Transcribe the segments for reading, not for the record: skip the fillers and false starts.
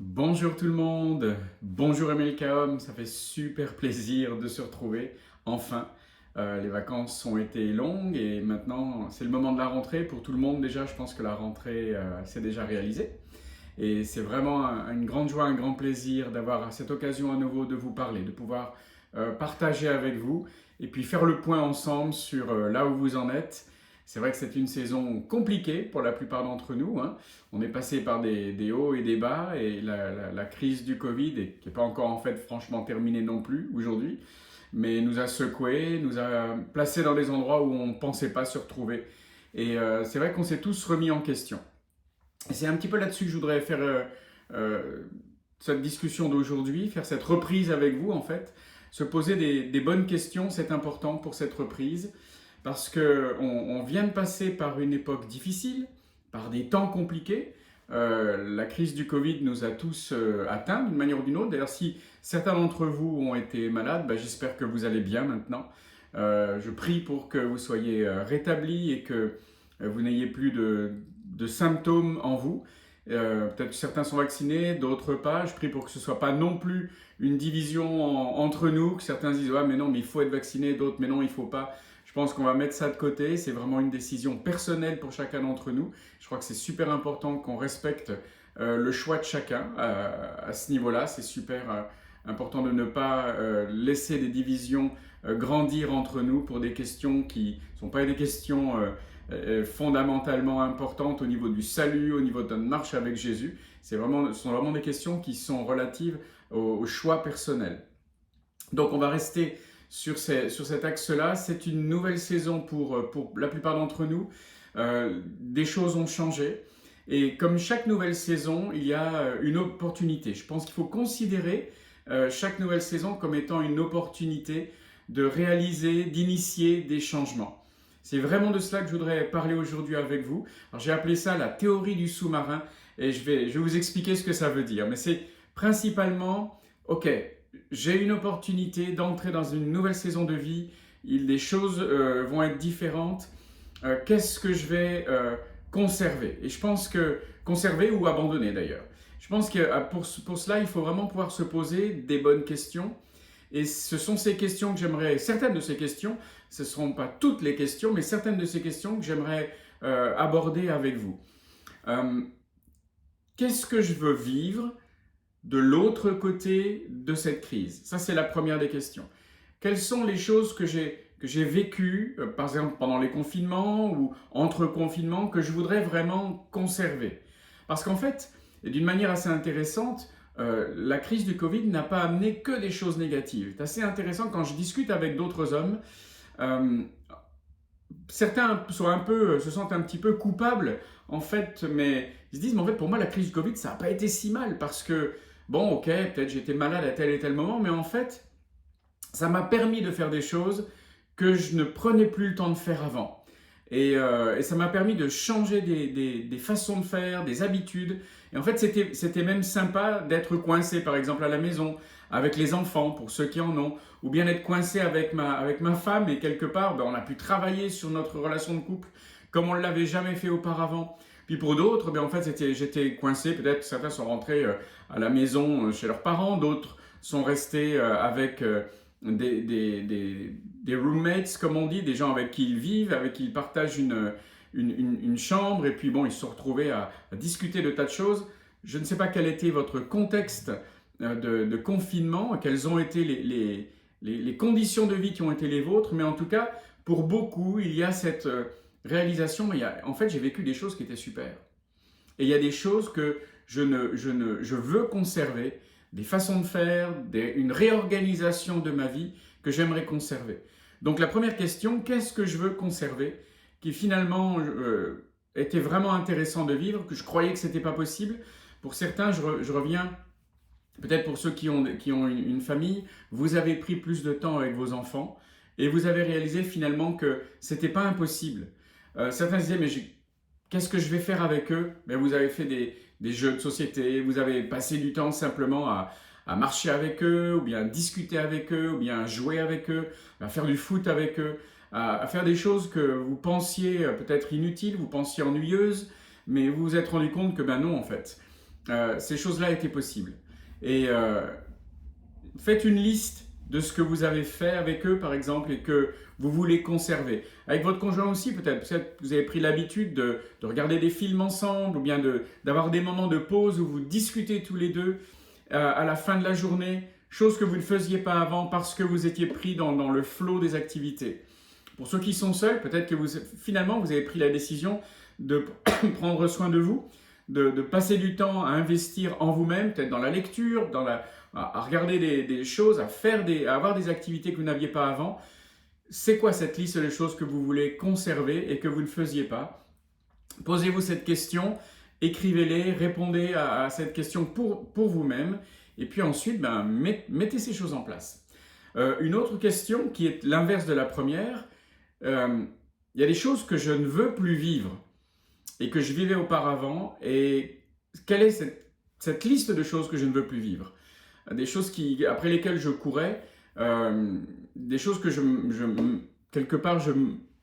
Bonjour tout le monde, bonjour Hom, ça fait super plaisir de se retrouver, enfin. Les vacances ont été longues et maintenant c'est le moment de la rentrée. Pour tout le monde déjà, je pense que la rentrée s'est déjà réalisée. Et c'est vraiment une grande joie, un grand plaisir d'avoir cette occasion à nouveau de vous parler, de pouvoir partager avec vous et puis faire le point ensemble sur là où vous en êtes. C'est vrai que c'est une saison compliquée pour la plupart d'entre nous, hein. On est passé par des hauts et des bas et la crise du Covid, qui n'est pas encore en fait franchement terminée non plus aujourd'hui, mais nous a secoués, nous a placés dans des endroits où on ne pensait pas se retrouver. Et c'est vrai qu'on s'est tous remis en question. Et c'est un petit peu là-dessus que je voudrais faire euh, cette discussion d'aujourd'hui, faire cette reprise avec vous en fait, se poser des bonnes questions, c'est important pour cette reprise, parce qu'on vient de passer par une époque difficile, par des temps compliqués. La crise du Covid nous a tous atteints d'une manière ou d'une autre. D'ailleurs, si certains d'entre vous ont été malades, j'espère que vous allez bien maintenant. Je prie pour que vous soyez rétablis et que vous n'ayez plus de symptômes en vous. Peut-être que certains sont vaccinés, d'autres pas. Je prie pour que ce ne soit pas non plus une division entre nous, que certains disent « mais non, mais il faut être vacciné », d'autres « mais non, il ne faut pas ». Je pense qu'on va mettre ça de côté. C'est vraiment une décision personnelle pour chacun d'entre nous. Je crois que c'est super important qu'on respecte le choix de chacun à ce niveau-là. C'est super important de ne pas laisser des divisions grandir entre nous pour des questions qui ne sont pas des questions fondamentalement importantes au niveau du salut, au niveau de notre marche avec Jésus. Ce sont vraiment des questions qui sont relatives au choix personnel. Donc on va rester sur cet axe-là. C'est une nouvelle saison pour la plupart d'entre nous. Des choses ont changé. Et comme chaque nouvelle saison, il y a une opportunité. Je pense qu'il faut considérer chaque nouvelle saison comme étant une opportunité de réaliser, d'initier des changements. C'est vraiment de cela que je voudrais parler aujourd'hui avec vous. Alors, j'ai appelé ça la théorie du sous-marin et je vais vous expliquer ce que ça veut dire. Mais c'est principalement, ok, j'ai une opportunité d'entrer dans une nouvelle saison de vie, les choses vont être différentes. Qu'est-ce que je vais conserver? Et je pense que, conserver ou abandonner d'ailleurs. Je pense que pour cela, il faut vraiment pouvoir se poser des bonnes questions. Et ce sont ces questions que j'aimerais, certaines de ces questions, ce ne seront pas toutes les questions, mais certaines de ces questions que j'aimerais aborder avec vous. Qu'est-ce que je veux vivre de l'autre côté de cette crise? Ça, c'est la première des questions. Quelles sont les choses que j'ai vécues, par exemple pendant les confinements ou entre confinements, que je voudrais vraiment conserver? Parce qu'en fait, et d'une manière assez intéressante, la crise du Covid n'a pas amené que des choses négatives. C'est assez intéressant quand je discute avec d'autres hommes. Certains se sentent un petit peu coupables, en fait, mais ils se disent, mais en fait, pour moi, la crise du Covid, ça n'a pas été si mal, parce que, bon, ok, peut-être j'étais malade à tel et tel moment, mais en fait, ça m'a permis de faire des choses que je ne prenais plus le temps de faire avant. Et ça m'a permis de changer des façons de faire, des habitudes. Et en fait, c'était même sympa d'être coincé, par exemple, à la maison, avec les enfants, pour ceux qui en ont, ou bien d'être coincé avec ma femme, et quelque part, on a pu travailler sur notre relation de couple comme on ne l'avait jamais fait auparavant. Puis pour d'autres, en fait, j'étais coincé, peut-être certains sont rentrés à la maison chez leurs parents, d'autres sont restés avec des roommates, comme on dit, des gens avec qui ils vivent, avec qui ils partagent une chambre, et puis bon, ils se sont retrouvés à discuter de tas de choses. Je ne sais pas quel était votre contexte de confinement, quelles ont été les conditions de vie qui ont été les vôtres, mais en tout cas, pour beaucoup, il y a cette réalisation, en fait, j'ai vécu des choses qui étaient super. Et il y a des choses que je veux conserver, des façons de faire, une réorganisation de ma vie que j'aimerais conserver. Donc la première question, qu'est-ce que je veux conserver, qui finalement était vraiment intéressant de vivre, que je croyais que ce n'était pas possible. Pour certains, je reviens, peut-être pour ceux qui ont une famille, vous avez pris plus de temps avec vos enfants et vous avez réalisé finalement que ce n'était pas impossible. Certains disaient, mais qu'est-ce que je vais faire avec eux? Vous avez fait des jeux de société, vous avez passé du temps simplement à marcher avec eux, ou bien discuter avec eux, ou bien jouer avec eux, à faire du foot avec eux, à faire des choses que vous pensiez peut-être inutiles, vous pensiez ennuyeuses, mais vous vous êtes rendu compte que non en fait. ces choses-là étaient possibles. Et faites une liste de ce que vous avez fait avec eux, par exemple, et que vous voulez conserver. Avec votre conjoint aussi, peut-être que vous avez pris l'habitude de regarder des films ensemble, ou bien d'avoir des moments de pause où vous discutez tous les deux à la fin de la journée, chose que vous ne faisiez pas avant parce que vous étiez pris dans le flot des activités. Pour ceux qui sont seuls, peut-être que finalement, vous avez pris la décision de prendre soin de vous, de passer du temps à investir en vous-même, peut-être dans la lecture, à regarder des choses, à avoir des activités que vous n'aviez pas avant. C'est quoi cette liste de choses que vous voulez conserver et que vous ne faisiez pas? Posez-vous cette question, écrivez-les, répondez à cette question pour vous-même, et puis ensuite, mettez ces choses en place. Une autre question qui est l'inverse de la première, il y a des choses que je ne veux plus vivre et que je vivais auparavant, et quelle est cette liste de choses que je ne veux plus vivre? Des choses après lesquelles je courais, des choses que quelque part je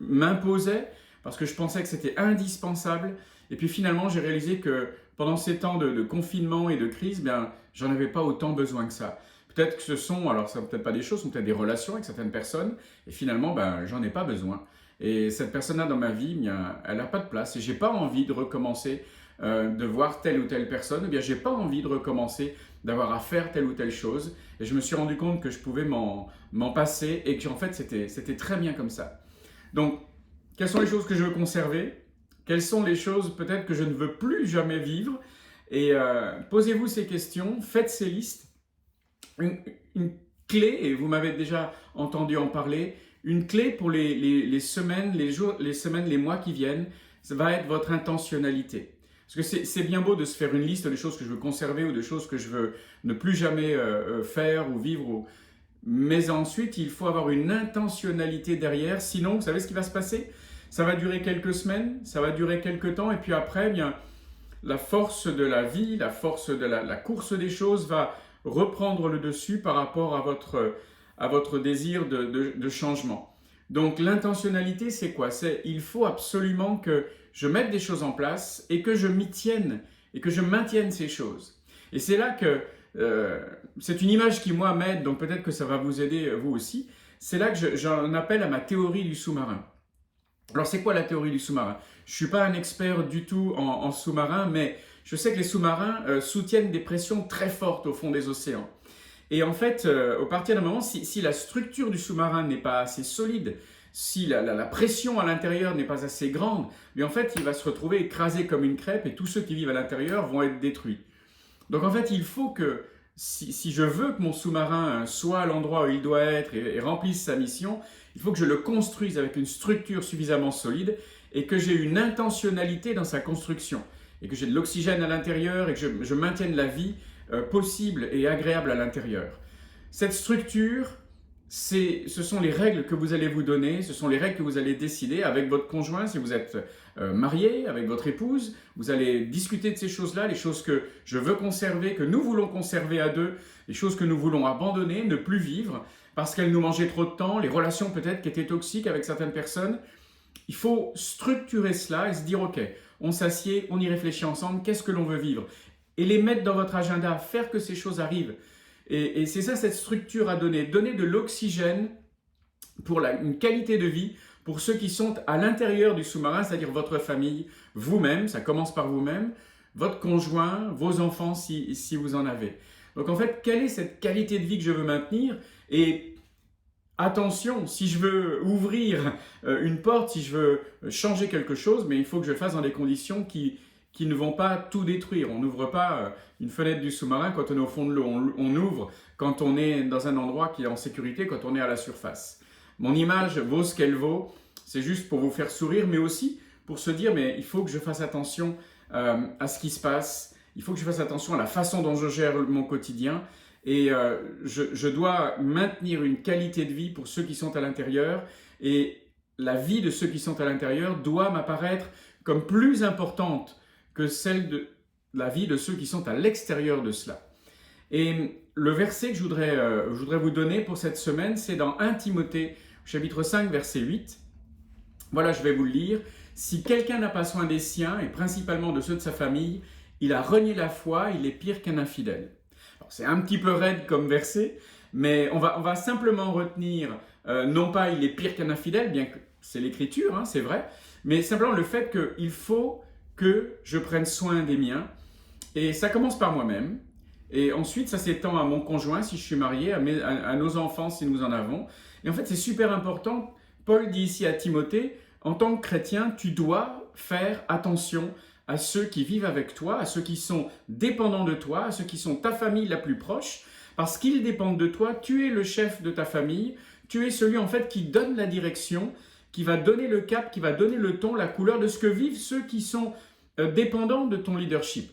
m'imposais parce que je pensais que c'était indispensable, et puis finalement j'ai réalisé que pendant ces temps de confinement et de crise, j'en avais pas autant besoin que ça. Peut-être que alors ça peut-être pas des choses, ce sont peut-être des relations avec certaines personnes, et finalement j'en ai pas besoin. Et cette personne-là dans ma vie, elle n'a pas de place, et j'ai pas envie de recommencer de voir telle ou telle personne, ou bien j'ai pas envie de recommencer d'avoir à faire telle ou telle chose, et je me suis rendu compte que je pouvais m'en passer, et que en fait c'était très bien comme ça. Donc, quelles sont les choses que je veux conserver? Quelles sont les choses peut-être que je ne veux plus jamais vivre? Et posez-vous ces questions, faites ces listes. Une clé, et vous m'avez déjà entendu en parler, une clé pour les semaines, les jours, les semaines, les mois qui viennent, ça va être votre intentionnalité. Parce que c'est bien beau de se faire une liste des choses que je veux conserver ou des choses que je veux ne plus jamais faire ou vivre. Mais ensuite, il faut avoir une intentionnalité derrière. Sinon, vous savez ce qui va se passer? Ça va durer quelques semaines, ça va durer quelques temps, et puis après, la force de la vie, la force de la course des choses va reprendre le dessus par rapport à votre désir de changement. Donc l'intentionnalité, c'est quoi? Il faut absolument que je mette des choses en place et que je m'y tienne et que je maintienne ces choses. Et c'est là que c'est une image qui moi m'aide, donc peut-être que ça va vous aider vous aussi. C'est là que j'en appelle à ma théorie du sous-marin. Alors c'est quoi la théorie du sous-marin? Je ne suis pas un expert du tout en sous-marin, mais je sais que les sous-marins soutiennent des pressions très fortes au fond des océans. Et en fait, au partir d'un moment, si la structure du sous-marin n'est pas assez solide, si la pression à l'intérieur n'est pas assez grande, mais en fait, il va se retrouver écrasé comme une crêpe, et tous ceux qui vivent à l'intérieur vont être détruits. Donc en fait, il faut que, si je veux que mon sous-marin soit à l'endroit où il doit être et remplisse sa mission, il faut que je le construise avec une structure suffisamment solide et que j'ai une intentionnalité dans sa construction, et que j'ai de l'oxygène à l'intérieur et que je maintienne la vie possible et agréable à l'intérieur. Cette structure, ce sont les règles que vous allez vous donner, ce sont les règles que vous allez décider avec votre conjoint, si vous êtes marié, avec votre épouse. Vous allez discuter de ces choses-là, les choses que je veux conserver, que nous voulons conserver à deux, les choses que nous voulons abandonner, ne plus vivre, parce qu'elles nous mangeaient trop de temps, les relations peut-être qui étaient toxiques avec certaines personnes. Il faut structurer cela et se dire, ok, on s'assied, on y réfléchit ensemble, qu'est-ce que l'on veut vivre? Et les mettre dans votre agenda, faire que ces choses arrivent. Et c'est ça, cette structure à donner. Donner de l'oxygène pour une qualité de vie pour ceux qui sont à l'intérieur du sous-marin, c'est-à-dire votre famille, vous-même, ça commence par vous-même, votre conjoint, vos enfants si vous en avez. Donc en fait, quelle est cette qualité de vie que je veux maintenir? Et attention, si je veux ouvrir une porte, si je veux changer quelque chose, mais il faut que je le fasse dans des conditions qui ne vont pas tout détruire. On n'ouvre pas une fenêtre du sous-marin quand on est au fond de l'eau. On ouvre quand on est dans un endroit qui est en sécurité, quand on est à la surface. Mon image vaut ce qu'elle vaut. C'est juste pour vous faire sourire, mais aussi pour se dire, mais il faut que je fasse attention à ce qui se passe. Il faut que je fasse attention à la façon dont je gère mon quotidien. Et je dois maintenir une qualité de vie pour ceux qui sont à l'intérieur. Et la vie de ceux qui sont à l'intérieur doit m'apparaître comme plus importante que celle de la vie de ceux qui sont à l'extérieur de cela. Et le verset que je voudrais vous donner pour cette semaine, c'est dans 1 Timothée, chapitre 5, verset 8. Voilà, je vais vous le lire. « Si quelqu'un n'a pas soin des siens, et principalement de ceux de sa famille, il a renié la foi, il est pire qu'un infidèle. C'est un petit peu raide comme verset, mais on va simplement retenir, non pas il est pire qu'un infidèle, bien que c'est l'écriture, hein, c'est vrai, mais simplement le fait qu'il faut que je prenne soin des miens. Et ça commence par moi-même. Et ensuite, ça s'étend à mon conjoint si je suis marié, à nos enfants si nous en avons. Et en fait, c'est super important. Paul dit ici à Timothée, en tant que chrétien, tu dois faire attention à ceux qui vivent avec toi, à ceux qui sont dépendants de toi, à ceux qui sont ta famille la plus proche, parce qu'ils dépendent de toi. Tu es le chef de ta famille, tu es celui en fait qui donne la direction, qui va donner le cap, qui va donner le ton, la couleur de ce que vivent ceux qui sont dépendants de ton leadership.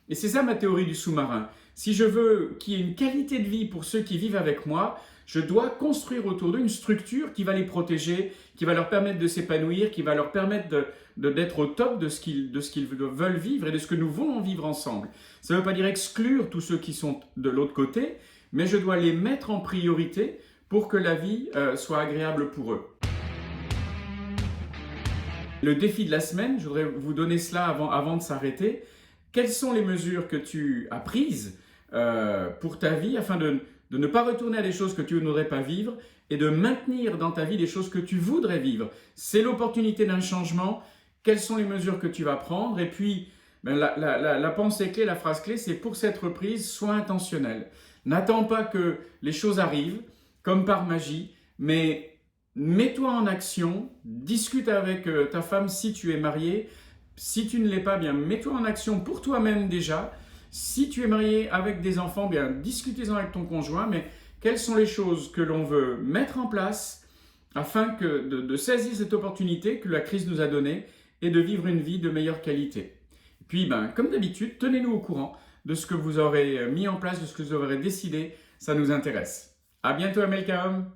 Et c'est ça ma théorie du sous-marin. Si je veux qu'il y ait une qualité de vie pour ceux qui vivent avec moi, je dois construire autour d'eux une structure qui va les protéger, qui va leur permettre de s'épanouir, qui va leur permettre d'être au top de ce qu'ils veulent vivre et de ce que nous voulons vivre ensemble. Ça ne veut pas dire exclure tous ceux qui sont de l'autre côté, mais je dois les mettre en priorité pour que la vie soit agréable pour eux. Le défi de la semaine, je voudrais vous donner cela avant de s'arrêter. Quelles sont les mesures que tu as prises pour ta vie afin de ne pas retourner à des choses que tu n'aurais pas vivre et de maintenir dans ta vie des choses que tu voudrais vivre? C'est l'opportunité d'un changement. Quelles sont les mesures que tu vas prendre? Et puis, la pensée clé, la phrase clé, c'est pour cette reprise, sois intentionnel. N'attends pas que les choses arrivent comme par magie, mais mets-toi en action, discute avec ta femme si tu es marié. Si tu ne l'es pas, bien mets-toi en action pour toi-même déjà. Si tu es marié avec des enfants, bien discutez-en avec ton conjoint, mais quelles sont les choses que l'on veut mettre en place afin de saisir cette opportunité que la crise nous a donnée et de vivre une vie de meilleure qualité. Puis, comme d'habitude, tenez-nous au courant de ce que vous aurez mis en place, de ce que vous aurez décidé, ça nous intéresse. À bientôt, America Home!